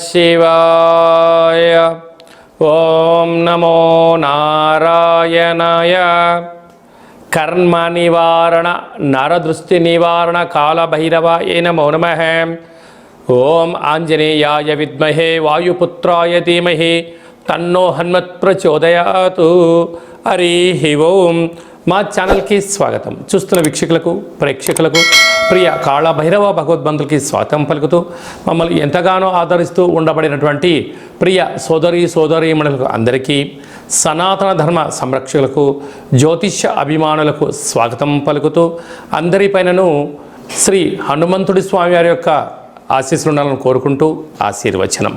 శివాయ. ఓం నమో నారాయణాయ. కర్మ నివారణ నరదృష్టి నివారణ కాళభైరవాయ నమో నమః. ఓం ఆంజనేయాయ విద్మహే వాయుపుత్రాయ ధీమహి తన్నో హనుమత్ ప్రచోదయాతు. హరి ఓం. మా ఛానల్కి స్వాగతం. చూస్తున్న వీక్షకులకు ప్రేక్షకులకు ప్రియ కాళభైరవ భగవద్బంధులకి స్వాగతం పలుకుతూ మమ్మల్ని ఎంతగానో ఆదరిస్తూ ఉండబడినటువంటి ప్రియ సోదరీమణులకు అందరికీ, సనాతన ధర్మ సంరక్షకులకు, జ్యోతిష్య అభిమానులకు స్వాగతం పలుకుతూ అందరిపైనను శ్రీ హనుమంతుడి స్వామి వారి యొక్క ఆశీస్సులు ఉండాలని కోరుకుంటూ ఆశీర్వచనం.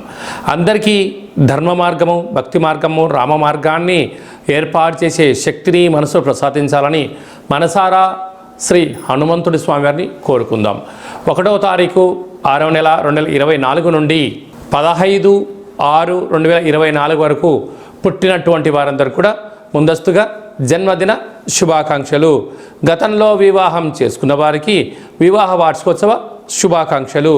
అందరికీ ధర్మ మార్గము, భక్తి మార్గము, రామ మార్గాన్ని ఏర్పాటు చేసే శక్తిని మనసు ప్రసాదించాలని మనసారా శ్రీ హనుమంతుడి స్వామి వారిని కోరుకుందాం. 1వ తారీఖు 6వ నెల 2024 నుండి 15/6/2024 వరకు పుట్టినటువంటి వారందరూ కూడా ముందస్తుగా జన్మదిన శుభాకాంక్షలు. గతంలో వివాహం చేసుకున్న వారికి వివాహ వార్షికోత్సవ శుభాకాంక్షలు.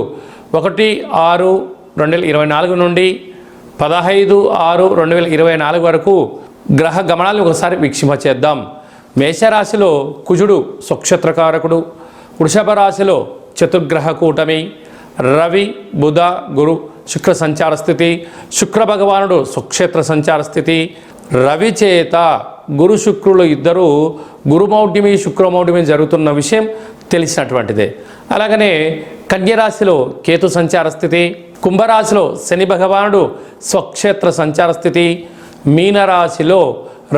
1/6/2024 నుండి 15/6/2024 వరకు గ్రహ గమనాలను ఒకసారి వీక్షింపచేద్దాం. మేషరాశిలో కుజుడు స్వక్షేత్రకారకుడు, వృషభ రాశిలో చతుర్గ్రహ కూటమి, రవి బుధ గురు శుక్ర సంచార స్థితి, శుక్ర భగవానుడు స్వక్షేత్ర సంచార స్థితి, రవి చేత గురు శుక్రులు ఇద్దరు గురుమౌఢ్యమి శుక్రమౌఢ్యమి జరుగుతున్న విషయం తెలిసినటువంటిదే. అలాగనే కన్యరాశిలో కేతు సంచార స్థితి, కుంభరాశిలో శని భగవానుడు స్వక్షేత్ర సంచార స్థితి, మీనరాశిలో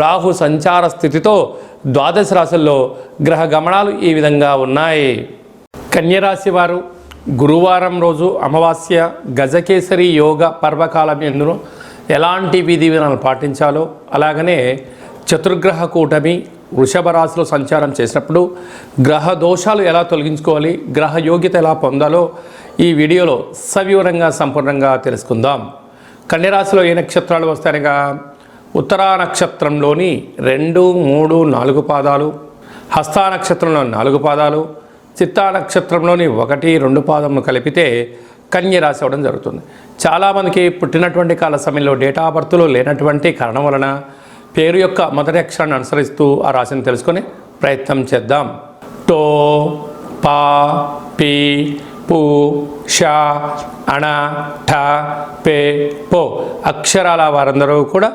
రాహు సంచార స్థితితో ద్వాదశ రాశుల్లో గ్రహ గమనాలు ఈ విధంగా ఉన్నాయి. కన్యరాశి వారు గురువారం రోజు అమావాస్య గజకేసరి యోగ పర్వకాలం ఎందును ఎలాంటి విధి విధానాలు పాటించాలో, అలాగనే చతుర్గ్రహ కూటమి వృషభ రాశిలో సంచారం చేసినప్పుడు గ్రహ దోషాలు ఎలా తొలగించుకోవాలి, గ్రహ యోగ్యత ఎలా పొందాలో ఈ వీడియోలో సవివరంగా సంపూర్ణంగా తెలుసుకుందాం. కన్యరాశిలో ఏ నక్షత్రాలు వస్తాయనగా ఉత్తరా నక్షత్రంలోని 2, 3, 4 పాదాలు, హస్తా నక్షత్రంలో 4 పాదాలు, చిత్తా నక్షత్రంలోని 1, 2 పాదములు కలిపితే కన్యరాశి అవ్వడం జరుగుతుంది. చాలామందికి పుట్టినటువంటి కాల సమయంలో డేటా ఆఫ్ బర్త్లో లేనటువంటి కారణం వలన పేరు యొక్క మొదటి అక్షరాన్ని అనుసరిస్తూ ఆ రాశిని తెలుసుకొని ప్రయత్నం చేద్దాం. టో, పా, పీ, పు, షా, అణ, ఠ, పే, పో అక్షరాల వారందరూ కూడా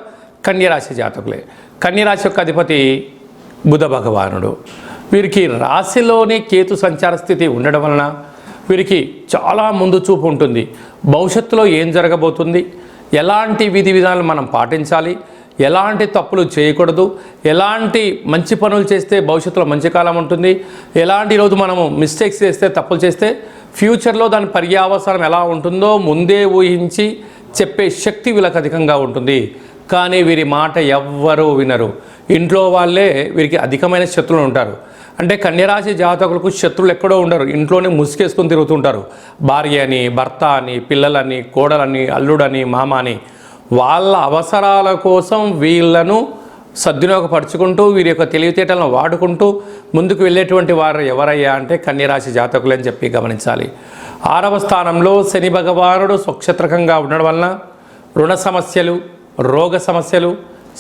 కన్యరాశి జాతకులే. కన్యరాశి యొక్క అధిపతి బుధ భగవానుడు. వీరికి రాశిలోనే కేతు సంచార స్థితి ఉండడం వలన వీరికి చాలా ముందు చూపు ఉంటుంది. భవిష్యత్తులో ఏం జరగబోతుంది, ఎలాంటి విధి విధానాలు మనం పాటించాలి, ఎలాంటి తప్పులు చేయకూడదు, ఎలాంటి మంచి పనులు చేస్తే భవిష్యత్తులో మంచి కాలం ఉంటుంది, ఎలాంటి రోజు మనము మిస్టేక్స్ చేస్తే, తప్పులు చేస్తే ఫ్యూచర్లో దాని పర్యావసానం ఎలా ఉంటుందో ముందే ఊహించి చెప్పే శక్తి వీళ్ళకి అధికంగా ఉంటుంది. కానీ వీరి మాట ఎవ్వరూ వినరు. ఇంట్లో వాళ్ళే వీరికి అధికమైన శత్రువులు ఉంటారు. అంటే కన్యరాశి జాతకులకు శత్రువులు ఎక్కడో ఉండరు, ఇంట్లోనే ముసుకేసుకొని తిరుగుతుంటారు. భార్య అని, భర్త అని, పిల్లలని, కోడలని, అల్లుడని, మామ అని వాళ్ళ అవసరాల కోసం వీళ్ళను సద్వినియోగపరుచుకుంటూ వీరి యొక్క తెలివితేటలను వాడుకుంటూ ముందుకు వెళ్ళేటువంటి వారు ఎవరయ్యా అంటే కన్యరాశి జాతకులు అని చెప్పి గమనించాలి. 6వ స్థానంలో శని భగవానుడు స్వక్షేత్రకంగా ఉండడం వలన రుణ సమస్యలు, రోగ సమస్యలు,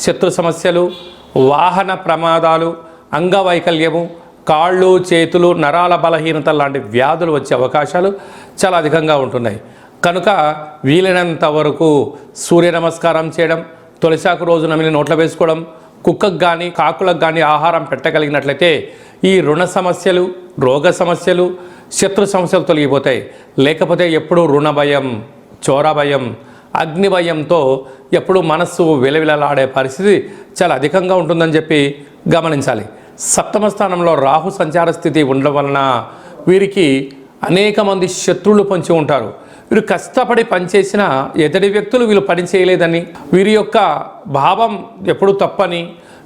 శత్రు సమస్యలు, వాహన ప్రమాదాలు, అంగవైకల్యము, కాళ్ళు చేతులు నరాల బలహీనత లాంటి వ్యాధులు వచ్చే అవకాశాలు చాలా అధికంగా ఉంటున్నాయి. కనుక వీలైనంత వరకు సూర్య నమస్కారం చేయడం, తులసాకు రోజు నమిలి నోట్లో వేసుకోవడం, కుక్కకు కానీ కాకులకు కానీ ఆహారం పెట్టగలిగినట్లయితే ఈ రుణ సమస్యలు, రోగ సమస్యలు, శత్రు సమస్యలు తొలగిపోతాయి. లేకపోతే ఎప్పుడూ రుణ భయం, చోర భయం, అగ్ని భయంతో ఎప్పుడు మనస్సు విలవిలలాడే పరిస్థితి చాలా అధికంగా ఉంటుందని చెప్పి గమనించాలి. 7వ స్థానంలో రాహు సంచార స్థితి ఉండడం వలన వీరికి అనేక మంది శత్రువులు పొంచి ఉంటారు. వీరు కష్టపడి పనిచేసిన ఎదుటి వ్యక్తులు వీళ్ళు పని చేయలేదని, వీరి యొక్క భావం ఎప్పుడు తప్పని,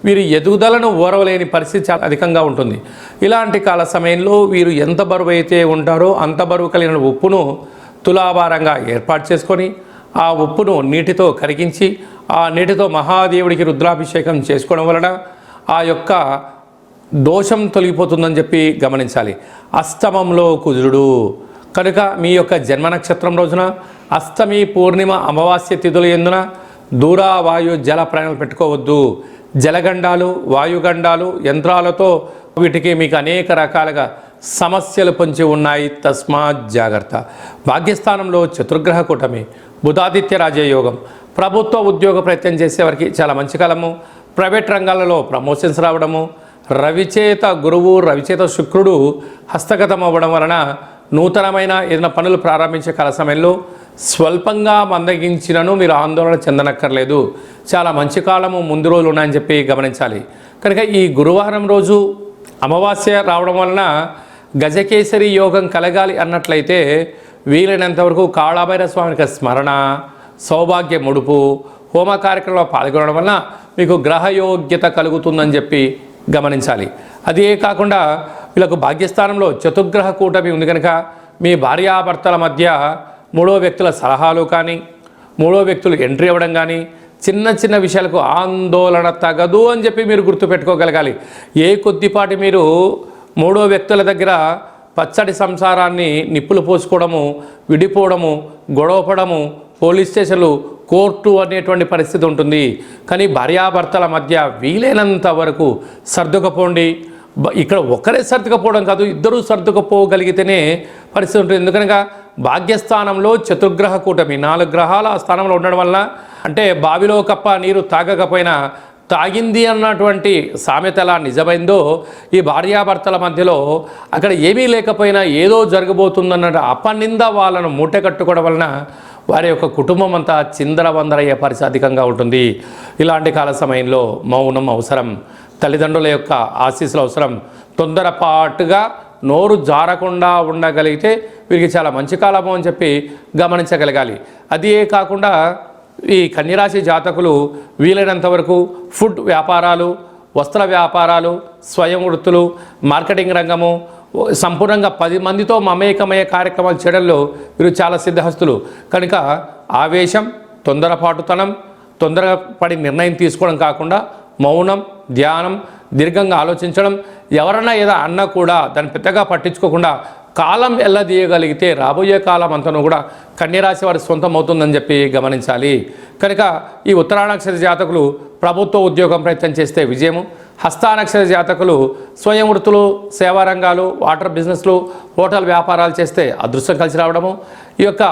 వీరి ఎదుగుదలను ఓరవలేని పరిస్థితి చాలా అధికంగా ఉంటుంది. ఇలాంటి కాల సమయంలో వీరు ఎంత బరువు అయితే ఉంటారో అంత బరువు కలిగిన ఉప్పును తులాభారంగా ఏర్పాటు చేసుకొని ఆ ఉప్పును నీటితో కరిగించి ఆ నీటితో మహాదేవుడికి రుద్రాభిషేకం చేసుకోవడం వలన ఆ యొక్క దోషం తొలగిపోతుందని చెప్పి గమనించాలి. అష్టమంలో కుజుడు కనుక మీ యొక్క జన్మ నక్షత్రం రోజున అష్టమి, పూర్ణిమ, అమావాస్య తిథులు ఎందున దూర వాయు జల ప్రయాణాలు పెట్టుకోవద్దు. జలగండాలు, వాయుగండాలు, యంత్రాలతో వీటికి మీకు అనేక రకాలుగా సమస్యలు పొంచి ఉన్నాయి. తస్మాత్ జాగ్రత్త. భాగ్యస్థానంలో చతుర్గ్రహ కూటమి, బుధాదిత్య రాజయోగం. ప్రభుత్వ ఉద్యోగ ప్రయత్నం చేసేవారికి చాలా మంచి కాలము. ప్రైవేట్ రంగాలలో ప్రమోషన్స్ రావడము, రవిచేత గురువు, రవిచేత శుక్రుడు హస్తగతం అవ్వడం వలన నూతనమైన ఏదైనా పనులు ప్రారంభించే కాల సమయంలో స్వల్పంగా మందగించినను మీరు ఆందోళన చెందనక్కర్లేదు. చాలా మంచి కాలము ముందు రోజులు ఉన్నాయని చెప్పి గమనించాలి. కనుక ఈ గురువారం రోజు అమావాస్య రావడం వలన గజకేసరి యోగం కలగాలి అన్నట్లయితే వీలైనంత వరకు కాళభైరవ స్వామికి స్మరణ, సౌభాగ్య ముడుపు, హోమ కార్యక్రమంలో పాల్గొనడం వలన మీకు గ్రహయోగ్యత కలుగుతుందని చెప్పి గమనించాలి. అదే కాకుండా వీళ్ళకు భాగ్యస్థానంలో చతుర్గ్రహ కూటమి ఉంది కనుక మీ భార్యాభర్తల మధ్య మూడో వ్యక్తుల సలహాలు కానీ, మూడో వ్యక్తులు ఎంట్రీ అవ్వడం కానీ, చిన్న చిన్న విషయాలకు ఆందోళన తగదు అని చెప్పి మీరు గుర్తుపెట్టుకోగలగాలి. ఏ కొద్దిపాటి మీరు మూడో వ్యక్తుల దగ్గర పచ్చడి సంసారాన్ని నిప్పులు పోసుకోవడము, విడిపోవడము, గొడవపడము, పోలీస్ స్టేషన్లు, కోర్టు అనేటువంటి పరిస్థితి ఉంటుంది. కానీ భార్యాభర్తల మధ్య వీలైనంత వరకు సర్దుకపోండి. ఇక్కడ ఒకరే సర్దుకపోవడం కాదు, ఇద్దరూ సర్దుకపోగలిగితేనే పరిస్థితి ఉంటుంది. ఎందుకనగా భాగ్యస్థానంలో చతుర్గ్రహ కూటమి, 4 గ్రహాల స్థానంలో ఉండడం వల్ల, అంటే బావిలో కప్ప నీరు తాగకపోయినా తాగింది అన్నటువంటి సామెత ఎలా నిజమైందో, ఈ భార్యాభర్తల మధ్యలో అక్కడ ఏమీ లేకపోయినా ఏదో జరగబోతుందన్న అపనింద వాళ్ళను మూట కట్టుకోవడం వలన వారి యొక్క కుటుంబం అంతా చిందరవందరయ్యే పరిస్థితి అధికంగా ఉంటుంది. ఇలాంటి కాల సమయంలో మౌనం అవసరం, తల్లిదండ్రుల యొక్క ఆశీస్సులు అవసరం. తొందరపాటుగా నోరు జారకుండా ఉండగలిగితే వీరికి చాలా మంచి కాలము అని చెప్పి గమనించగలగాలి. అదే కాకుండా ఈ కన్యరాశి జాతకులు వీలైనంత వరకు ఫుడ్ వ్యాపారాలు, వస్త్ర వ్యాపారాలు, స్వయం వృత్తులు, మార్కెటింగ్ రంగము, సంపూర్ణంగా 10 మందితో మమేకమయ్యే కార్యక్రమాలు చేయడంలో వీరు చాలా సిద్ధహస్తులు. కనుక ఆవేశం, తొందరపాటుతనం, తొందరగా పడి నిర్ణయం తీసుకోవడం కాకుండా మౌనం, ధ్యానం, దీర్ఘంగా ఆలోచించడం, ఎవరన్నా ఏదో అన్నా కూడా దాన్ని పెద్దగా పట్టించుకోకుండా కాలం ఎల్లదీయగలిగితే రాబోయే కాలం అంతను కూడా కన్యరాశి వారి సొంతం అవుతుందని చెప్పి గమనించాలి. కనుక ఈ ఉత్తరానక్షత్ర జాతకులు ప్రభుత్వ ఉద్యోగం ప్రయత్నం చేస్తే విజయము, హస్తానక్షత్ర జాతకులు స్వయం వృత్తులు, సేవా రంగాలు, వాటర్ బిజినెస్లు, హోటల్ వ్యాపారాలు చేస్తే అదృష్టం కలిసి రావడము, ఈ యొక్క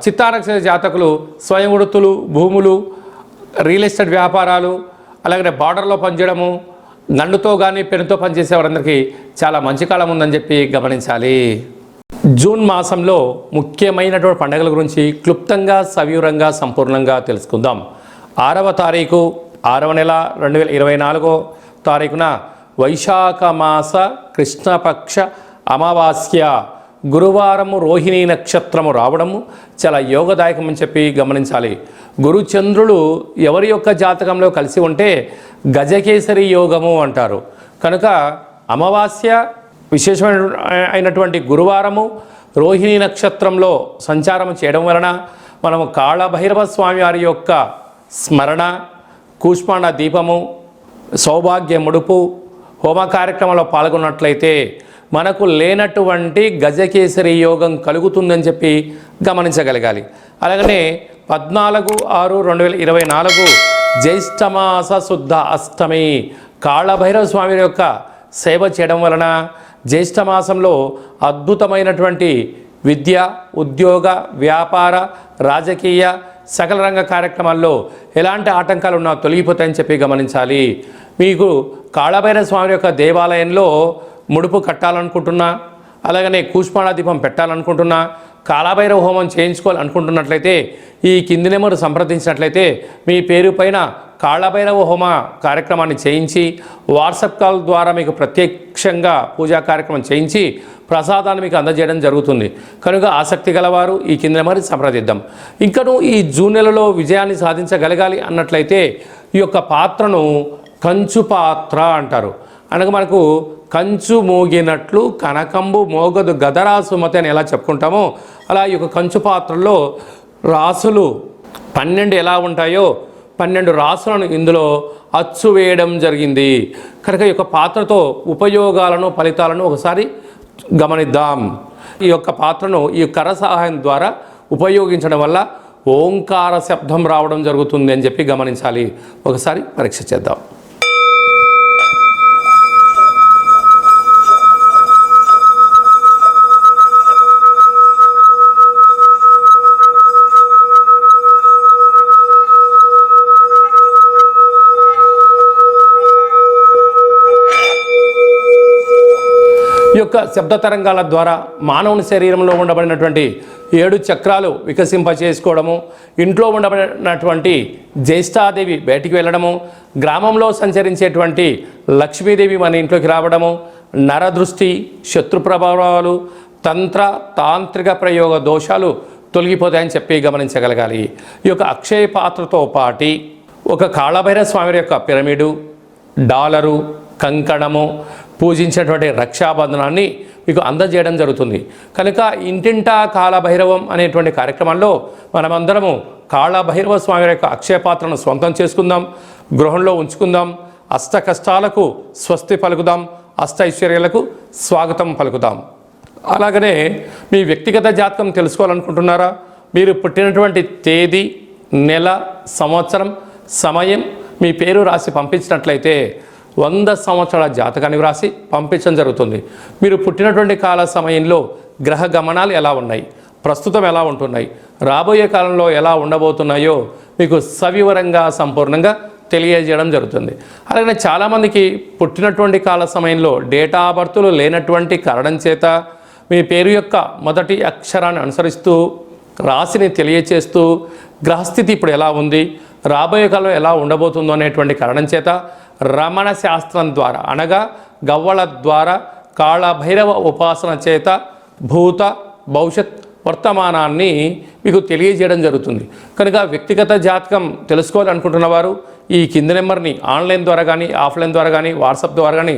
చిత్తానక్షత్ర జాతకులు స్వయం వృత్తులు, భూములు, రియల్ ఎస్టేట్ వ్యాపారాలు, అలాగే బార్డర్లో పనిచేయడము, గండుతో కానీ పెనుతో పనిచేసే వారందరికీ చాలా మంచి కాలం ఉందని చెప్పి గమనించాలి. జూన్ మాసంలో ముఖ్యమైనటువంటి పండుగల గురించి క్లుప్తంగా, సవివరంగా, సంపూర్ణంగా తెలుసుకుందాం. 6వ తారీఖు 6వ నెల 2024 తారీఖున వైశాఖ మాస కృష్ణపక్ష అమావాస్య గురువారము రోహిణీ నక్షత్రము రావడము చాలా యోగదాయకం అని చెప్పి గమనించాలి. గురుచంద్రులు ఎవరి యొక్క జాతకంలో కలిసి ఉంటే గజకేసరి యోగము అంటారు. కనుక అమావాస్య విశేషమైనటువంటి గురువారము రోహిణీ నక్షత్రంలో సంచారం చేయడం వలన మనము కాళభైరవ స్వామి వారి యొక్క స్మరణ, కూష్మాండ దీపము, సౌభాగ్య ముడుపు, హోమ కార్యక్రమంలో పాల్గొన్నట్లయితే మనకు లేనటువంటి గజకేసరి యోగం కలుగుతుందని చెప్పి గమనించగలగాలి. అలాగనే 14/6/2024 జ్యేష్ఠమాస శుద్ధ అష్టమి కాళభైరవ స్వామి యొక్క సేవ చేయడం వలన జ్యేష్ఠమాసంలో అద్భుతమైనటువంటి విద్య, ఉద్యోగ, వ్యాపార, రాజకీయ సకల రంగ కార్యక్రమాల్లో ఎలాంటి ఆటంకాలు ఉన్నా తొలగిపోతాయని చెప్పి గమనించాలి. మీకు కాళభైరవ స్వామి యొక్క దేవాలయంలో ముడుపు కట్టాలనుకుంటున్నా, అలాగనే కూష్మాండ దీపం పెట్టాలనుకుంటున్నా, కాళభైరవ హోమం చేయించుకోవాలనుకుంటున్నట్లయితే ఈ కింది నెంబర్ సంప్రదించినట్లయితే మీ పేరు పైన కాళభైరవ హోమ కార్యక్రమాన్ని చేయించి వాట్సాప్ కాల్ ద్వారా మీకు ప్రత్యక్షంగా పూజా కార్యక్రమం చేయించి ప్రసాదాన్ని మీకు అందజేయడం జరుగుతుంది. కనుక ఆసక్తి గలవారు ఈ కింది నెంబర్ సంప్రదిద్దాం. ఇంకను ఈ జూన్ నెలలో విజయాన్ని సాధించగలగాలి అన్నట్లయితే ఈ యొక్క పాత్రను కంచు పాత్ర అంటారు. అనగా మనకు కంచు మోగినట్లు కనకంబు మోగదు గదరా సుమతి అని ఎలా చెప్పుకుంటామో అలా ఈ యొక్క కంచు పాత్రల్లో రాసులు 12 ఎలా ఉంటాయో 12 రాసులను ఇందులో అచ్చు వేయడం జరిగింది. కనుక ఈ యొక్క పాత్రతో ఉపయోగాలను, ఫలితాలను ఒకసారి గమనిద్దాం. ఈ యొక్క పాత్రను ఈ కర్ర సహాయం ద్వారా ఉపయోగించడం వల్ల ఓంకార శబ్దం రావడం జరుగుతుంది అని చెప్పి గమనించాలి. ఒకసారి పరీక్ష చేద్దాం. ఈ యొక్క శబ్ద తరంగాల ద్వారా మానవుని శరీరంలో ఉండబడినటువంటి 7 చక్రాలు వికసింపచేసుకోవడము, ఇంట్లో ఉండబడినటువంటి జ్యేష్ఠాదేవి బయటికి వెళ్ళడము, గ్రామంలో సంచరించేటువంటి లక్ష్మీదేవి మన ఇంట్లోకి రావడము, నరదృష్టి, శత్రు ప్రభావాలు, తాంత్రిక ప్రయోగ దోషాలు తొలగిపోతాయని చెప్పి గమనించగలగాలి. ఈ యొక్క అక్షయ పాత్రతో పాటి ఒక కాళభైరవ స్వామి యొక్క పిరమిడు, డాలరు, కంకణము, పూజించినటువంటి రక్షాబంధనాన్ని మీకు అందజేయడం జరుగుతుంది. కనుక ఇంటింటా కాళభైరవం అనేటువంటి కార్యక్రమంలో మనమందరము కాళభైరవ స్వామి యొక్క అక్షయ పాత్రను స్వంతం చేసుకుందాం, గృహంలో ఉంచుకుందాం, అష్ట కష్టాలకు స్వస్తి పలుకుదాం, అష్ట ఐశ్వర్యాలకు స్వాగతం పలుకుదాం. అలాగనే మీ వ్యక్తిగత జాతకం తెలుసుకోవాలనుకుంటున్నారా? మీరు పుట్టినటువంటి తేదీ, నెల, సంవత్సరం, సమయం మీ పేరు రాసి పంపించినట్లయితే 100 సంవత్సరాల జాతకాన్ని వ్రాసి పంపించడం జరుగుతుంది. మీరు పుట్టినటువంటి కాల సమయంలో గ్రహ గమనాలు ఎలా ఉన్నాయి, ప్రస్తుతం ఎలా ఉంటున్నాయి, రాబోయే కాలంలో ఎలా ఉండబోతున్నాయో మీకు సవివరంగా సంపూర్ణంగా తెలియజేయడం జరుగుతుంది. అలాగే చాలామందికి పుట్టినటువంటి కాల సమయంలో డేటా ఆఫ్ బర్త్లు లేనటువంటి కారణం చేత మీ పేరు యొక్క మొదటి అక్షరాన్ని అనుసరిస్తూ రాశిని తెలియచేస్తూ గ్రహస్థితి ఇప్పుడు ఎలా ఉంది, రాబోయే కాలంలో ఎలా ఉండబోతుందో అనేటువంటి కారణం చేత రమణ శాస్త్రం ద్వారా అనగా గవ్వల ద్వారా కాళభైరవ ఉపాసన చేత భూత భవిష్యత్ వర్తమానాన్ని మీకు తెలియజేయడం జరుగుతుంది. కనుక వ్యక్తిగత జాతకం తెలుసుకోవాలనుకుంటున్న వారు ఈ కింది నెంబర్ని ఆన్లైన్ ద్వారా కానీ ఆఫ్లైన్ ద్వారా కానీ వాట్సాప్ ద్వారా కానీ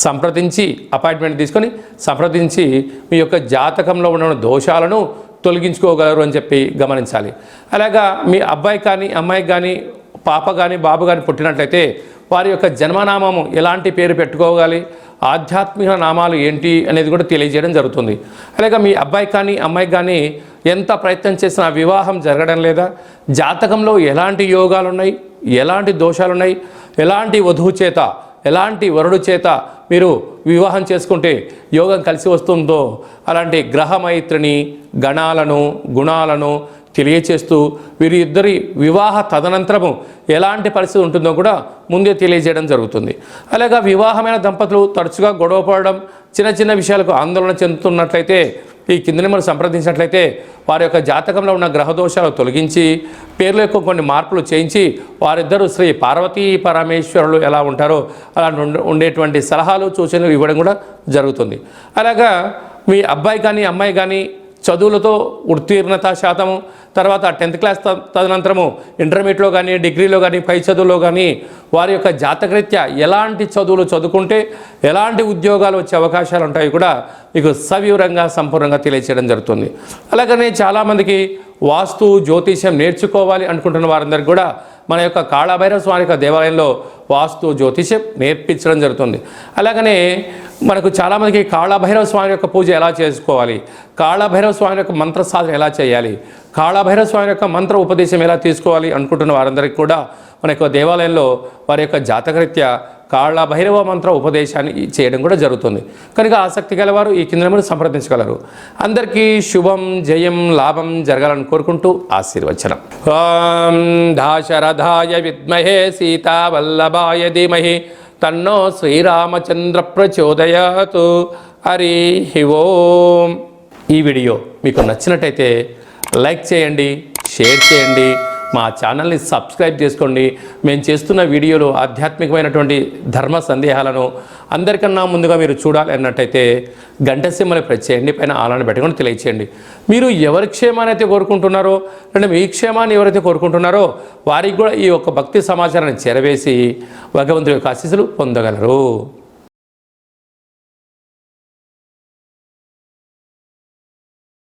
సంప్రదించి అపాయింట్మెంట్ తీసుకొని సంప్రదించి మీ యొక్క జాతకంలో ఉన్న దోషాలను తొలగించుకోగలరు అని చెప్పి గమనించాలి. అలాగా మీ అబ్బాయి కానీ అమ్మాయి కానీ పాప కానీ బాబు కానీ పుట్టినట్లయితే వారి యొక్క జన్మనామము ఎలాంటి పేరు పెట్టుకోవాలి, ఆధ్యాత్మిక నామాలు ఏంటి అనేది కూడా తెలియజేయడం జరుగుతుంది. అలాగే మీ అబ్బాయి కానీ అమ్మాయి కానీ ఎంత ప్రయత్నం చేసినా వివాహం జరగడం లేదా, జాతకంలో ఎలాంటి యోగాలు ఉన్నాయి, ఎలాంటి దోషాలు ఉన్నాయి, ఎలాంటి వధువు చేత ఎలాంటి వరుడు చేత మీరు వివాహం చేసుకుంటే యోగం కలిసి వస్తుందో అలాంటి గ్రహమైత్రిని, గణాలను, గుణాలను తెలియచేస్తూ వీరి ఇద్దరి వివాహ తదనంతరము ఎలాంటి పరిస్థితి ఉంటుందో కూడా ముందే తెలియజేయడం జరుగుతుంది. అలాగే వివాహమైన దంపతులు తరచుగా గొడవ పడడం, చిన్న చిన్న విషయాలకు ఆందోళన చెందుతున్నట్లయితే ఈ కింద నెంబర్ సంప్రదించినట్లయితే వారి యొక్క జాతకంలో ఉన్న గ్రహదోషాలు తొలగించి పేర్ల యొక్క కొన్ని మార్పులు చేయించి వారిద్దరూ శ్రీ పార్వతీ పరమేశ్వరులు ఎలా ఉంటారో అలా ఉండేటువంటి సలహాలు సూచనలు ఇవ్వడం కూడా జరుగుతుంది. అలాగా మీ అబ్బాయి కానీ అమ్మాయి కానీ చదువులతో ఉత్తీర్ణత శాతము, తర్వాత 10th క్లాస్ తదనంతరము ఇంటర్మీడియట్లో కానీ డిగ్రీలో కానీ పై చదువులో కానీ వారి యొక్క జాతకరీత్యా ఎలాంటి చదువులు చదువుకుంటే ఎలాంటి ఉద్యోగాలు వచ్చే అవకాశాలు ఉంటాయి కూడా మీకు సవివరంగా సంపూర్ణంగా తెలియచేయడం జరుగుతుంది. అలాగనే చాలామందికి వాస్తు జ్యోతిష్యం నేర్చుకోవాలి అనుకుంటున్న వారందరికీ కూడా మన యొక్క కాళభైరవ స్వామి యొక్క దేవాలయంలో వాస్తు జ్యోతిష్యం నేర్పించడం జరుగుతుంది. అలాగనే మనకు చాలామందికి కాళభైరవ స్వామి యొక్క పూజ ఎలా చేసుకోవాలి, కాళభైరవ స్వామి యొక్క మంత్ర సాధన ఎలా చేయాలి, కాళభైరవ స్వామి యొక్క మంత్ర ఉపదేశం ఎలా తీసుకోవాలి అనుకుంటున్న వారందరికీ కూడా మన యొక్క దేవాలయంలో వారి యొక్క జాతకరీత్యా కాళభైరవ మంత్ర ఉపదేశాన్ని చేయడం కూడా జరుగుతుంది. కనుక ఆసక్తి గలవారు ఈ కింద నెంబర్ సంప్రదించగలరు. అందరికీ శుభం, జయం, లాభం జరగాలని కోరుకుంటూ ఆశీర్వచనం. ఓం దాశరథాయ విద్మహే సీతావల్లభాయ ధీమహి తన్నో శ్రీరామచంద్ర ప్రచోదయాతు. హరి ఓం. ఈ వీడియో మీకు నచ్చినట్టయితే లైక్ చేయండి, షేర్ చేయండి, మా ఛానల్ని సబ్స్క్రైబ్ చేసుకోండి. మేము చేస్తున్న వీడియోలు ఆధ్యాత్మికమైనటువంటి ధర్మ సందేహాలను అందరికన్నా ముందుగా మీరు చూడాలి అన్నట్టయితే గంట సింబల్ని ప్రెస్ చేయండి, పైన ఆలని పెట్టుకొని తెలియచేయండి. మీరు ఎవరి క్షేమాన్ని అయితే కోరుకుంటున్నారో అంటే మీ క్షేమాన్ని ఎవరైతే కోరుకుంటున్నారో వారికి కూడా ఈ యొక్క భక్తి సమాచారాన్ని చేరవేసి భగవంతుడి యొక్క ఆశీస్సులు పొందగలరు.